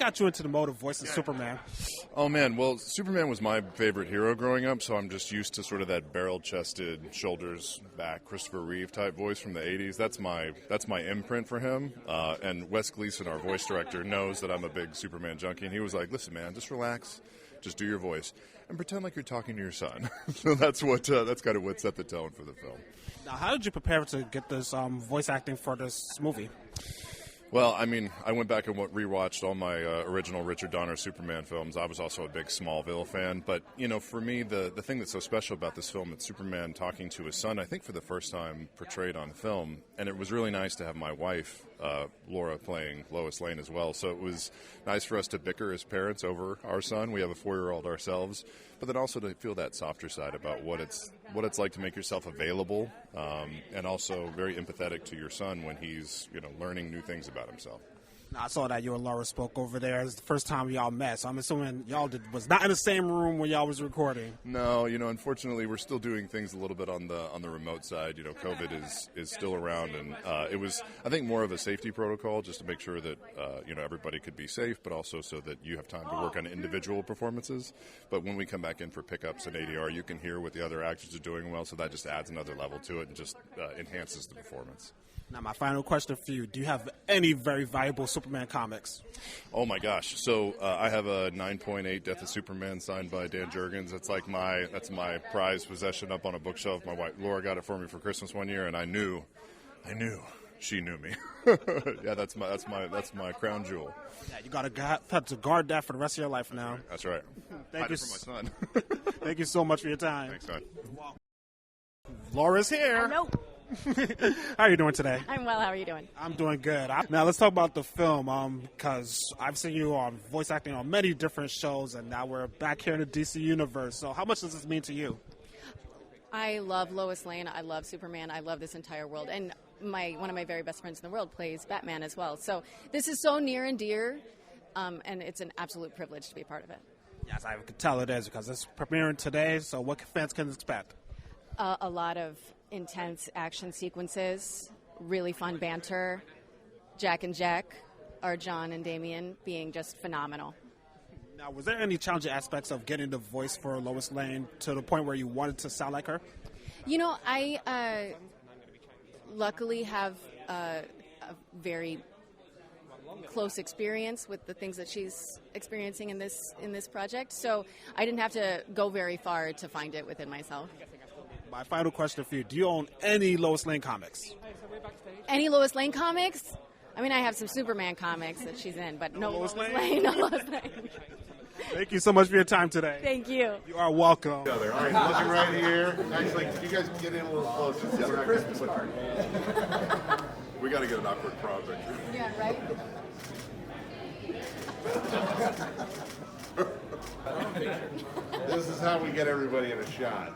got you into the mode of voicing Superman? Oh man, well, Superman was my favorite hero growing up, so I'm just used to sort of that barrel-chested, shoulders back, Christopher Reeve type voice from the '80s. That's my imprint for him. And Wes Gleason, our voice director, knows that I'm a big Superman junkie, and he was like, "Listen, man, just relax, just do your voice, and pretend like you're talking to your son." So that's kind of what set the tone for the film. Now, how did you prepare to get this voice acting for this movie? Well, I mean, I went back and rewatched all my original Richard Donner Superman films. I was also a big Smallville fan. But, you know, for me, the thing that's so special about this film is Superman talking to his son, I think for the first time portrayed on film. And it was really nice to have my wife, Laura, playing Lois Lane as well. So it was nice for us to bicker as parents over our son. We have a 4-year-old ourselves. But then also to feel that softer side about what it's like to make yourself available, and also very empathetic to your son when he's, you know, learning new things about himself. Now, I saw that you and Laura spoke over there. It's the first time y'all met, so I'm assuming y'all was not in the same room when y'all was recording. No, you know, unfortunately, we're still doing things a little bit on the remote side. You know, COVID is still around, and it was, I think, more of a safety protocol just to make sure that you know, everybody could be safe, but also so that you have time to work on individual performances. But when we come back in for pickups and ADR, you can hear what the other actors are doing well, so that just adds another level to it and just enhances the performance. Now, my final question for you. Do you have any very valuable Superman comics? Oh, my gosh. So I have a 9.8 Death of Superman signed by Dan Jurgens. That's my prized possession up on a bookshelf. My wife, Laura, got it for me for Christmas one year, and I knew she knew me. Yeah, that's my crown jewel. Yeah, you got to guard that for the rest of your life now. That's right. Thank you for my son. Thank you so much for your time. Thanks, man. Laura's here. Hello. How are you doing today? I'm well. How are you doing? I'm doing good. Now let's talk about the film, because I've seen you on voice acting on many different shows, and now we're back here in the DC universe. So how much does this mean to you? I love Lois Lane. I love Superman. I love this entire world. And one of my very best friends in the world plays Batman as well. So this is so near and dear, and it's an absolute privilege to be a part of it. Yes, I could tell it is, because it's premiering today. So what fans can expect? A lot of intense action sequences, really fun banter. Jack and Jack, or John and Damian, being just phenomenal. Now, was there any challenging aspects of getting the voice for Lois Lane to the point where you wanted to sound like her? You know, I luckily have a very close experience with the things that she's experiencing in this project, so I didn't have to go very far to find it within myself. My final question for you, do you own any Lois Lane comics? Any Lois Lane comics? I mean, I have some Superman comics that she's in, but no Lois Lane. No Lois Lane. Thank you so much for your time today. Thank you. You are welcome. All right, looking right here. Nicely. Can you guys get in a little closer? We got to get an awkward prom picture. Yeah, right? This is how we get everybody in a shot.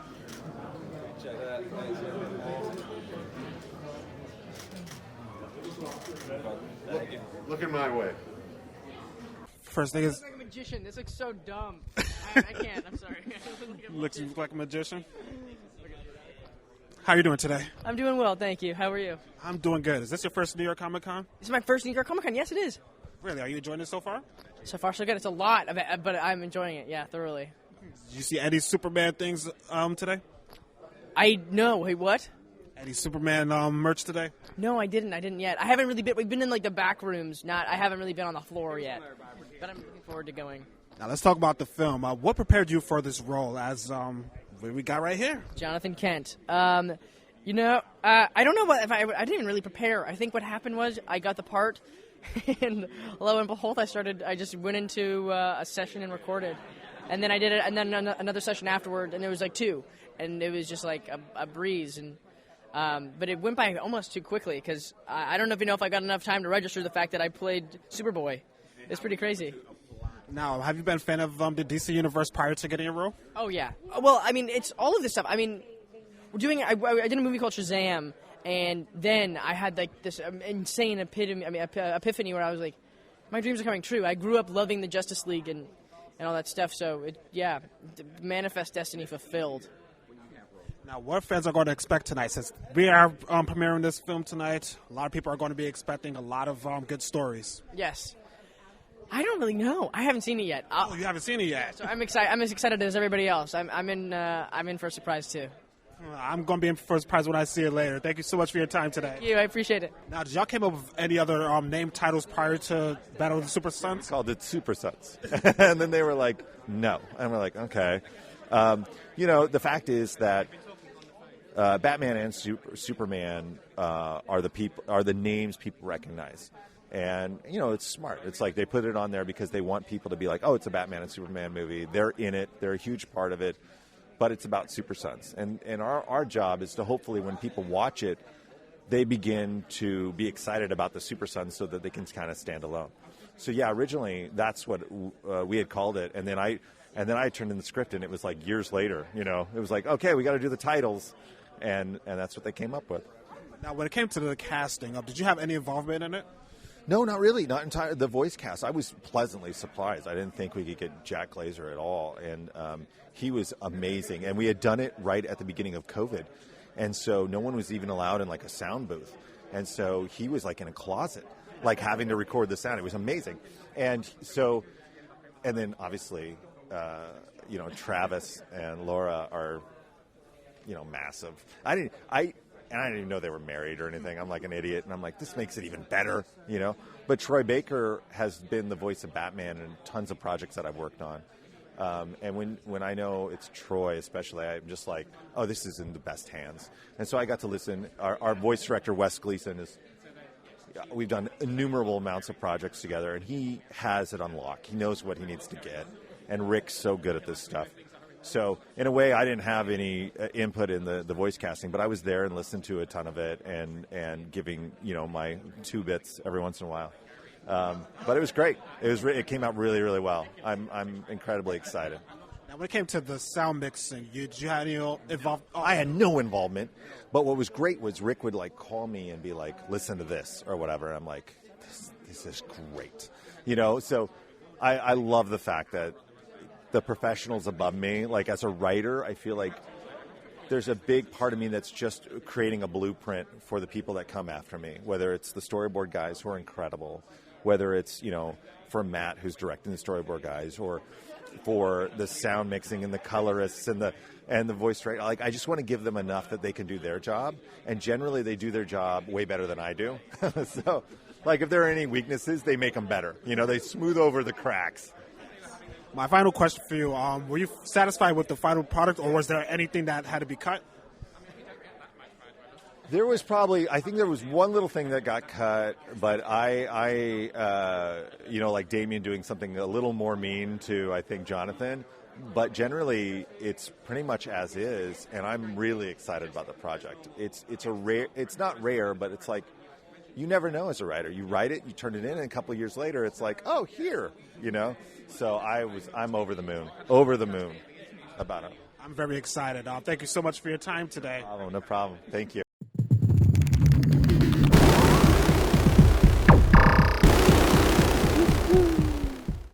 Looking my way. First thing is, Like a magician. This looks so dumb. I can't. I'm sorry. looks like a magician. How are you doing today? I'm doing well, thank you. How are you? I'm doing good. Is this your first New York Comic Con? This is my first New York Comic Con. Yes, it is. Really? Are you enjoying it so far? So far, so good. It's a lot of it, but I'm enjoying it. Yeah, thoroughly. Did you see any Superman things today? No. Wait, what? Any Superman merch today? No, I didn't yet. I haven't really been. We've been in like the back rooms. I haven't really been on the floor yet. But I'm looking forward to going. Now let's talk about the film. What prepared you for this role as what we got right here? Jonathan Kent. You know, I don't know what if I didn't even really prepare. I think what happened was I got the part, and lo and behold, I just went into a session and recorded, and then I did it, and then another session afterward, and there was like 2, and it was just like a breeze, and but it went by almost too quickly because I don't know if I got enough time to register the fact that I played Superboy. It's pretty crazy. Now, have you been a fan of the DC Universe prior to getting a role? Oh, yeah. Well, I mean, it's all of this stuff. I mean, I did a movie called Shazam, and then I had, like, this insane epiphany where I was like, my dreams are coming true. I grew up loving the Justice League and all that stuff, so, manifest destiny fulfilled. Now, what fans are going to expect tonight? Since we are premiering this film tonight, a lot of people are going to be expecting a lot of good stories. Yes. I don't really know. I haven't seen it yet. Oh, you haven't seen it yet. So I'm excited. I'm as excited as everybody else. I'm in for a surprise too. I'm going to be in for a surprise when I see it later. Thank you so much for your time today. Thank you. I appreciate it. Now, did y'all came up with any other name titles prior to Battle of the Super Sons? Called it Super Sons. And then they were like, no. And we're like, okay. The fact is that Batman and Superman are the names people recognize. And, it's smart. It's like they put it on there because they want people to be like, oh, it's a Batman and Superman movie. They're in it. They're a huge part of it. But it's about Super Sons. And our job is to hopefully when people watch it, they begin to be excited about the Super Sons so that they can kind of stand alone. So, yeah, originally that's what we had called it. And then I turned in the script, and it was like years later, It was like, okay, we got to do the titles. And that's what they came up with. Now, when it came to the casting, did you have any involvement in it? No, not really. Not entirely. The voice cast, I was pleasantly surprised. I didn't think we could get Jack Grazer at all. And he was amazing. And we had done it right at the beginning of COVID. And so no one was even allowed in like a sound booth. And so he was like in a closet, like having to record the sound. It was amazing. And then obviously, Travis and Laura are, massive. I didn't even know they were married or anything. I'm like an idiot, and I'm like, this makes it even better, But Troy Baker has been the voice of Batman in tons of projects that I've worked on. And when I know it's Troy especially, I'm just like, oh, this is in the best hands. And so I got to listen. Our voice director, Wes Gleason, we've done innumerable amounts of projects together, and he has it on lock. He knows what he needs to get. And Rick's so good at this stuff. So in a way, I didn't have any input in the voice casting, but I was there and listened to a ton of it and giving my 2 bits every once in a while. But it was great. It came out really, really well. I'm incredibly excited. Now, when it came to the sound mixing, did you have any involvement? I had no involvement, but what was great was Rick would like call me and be like, "Listen to this" or whatever. And I'm like, "This is great," So I love the fact that the professionals above me, like as a writer, I feel like there's a big part of me that's just creating a blueprint for the people that come after me, whether it's the storyboard guys who are incredible, whether it's, for Matt who's directing the storyboard guys, or for the sound mixing and the colorists and the voice director. Like, I just want to give them enough that they can do their job, and generally they do their job way better than I do. So, like, if there are any weaknesses, they make them better. They smooth over the cracks. My final question for you, were you satisfied with the final product, or was there anything that had to be cut? I think there was one little thing that got cut, but I like Damian doing something a little more mean to, I think, Jonathan. But generally, it's pretty much as is, and I'm really excited about the project. It's not rare, but it's like, you never know as a writer. You write it, you turn it in, and a couple of years later, it's like, oh, here, So I'm over the moon about it. I'm very excited. Thank you so much for your time today. Oh, no problem. Thank you.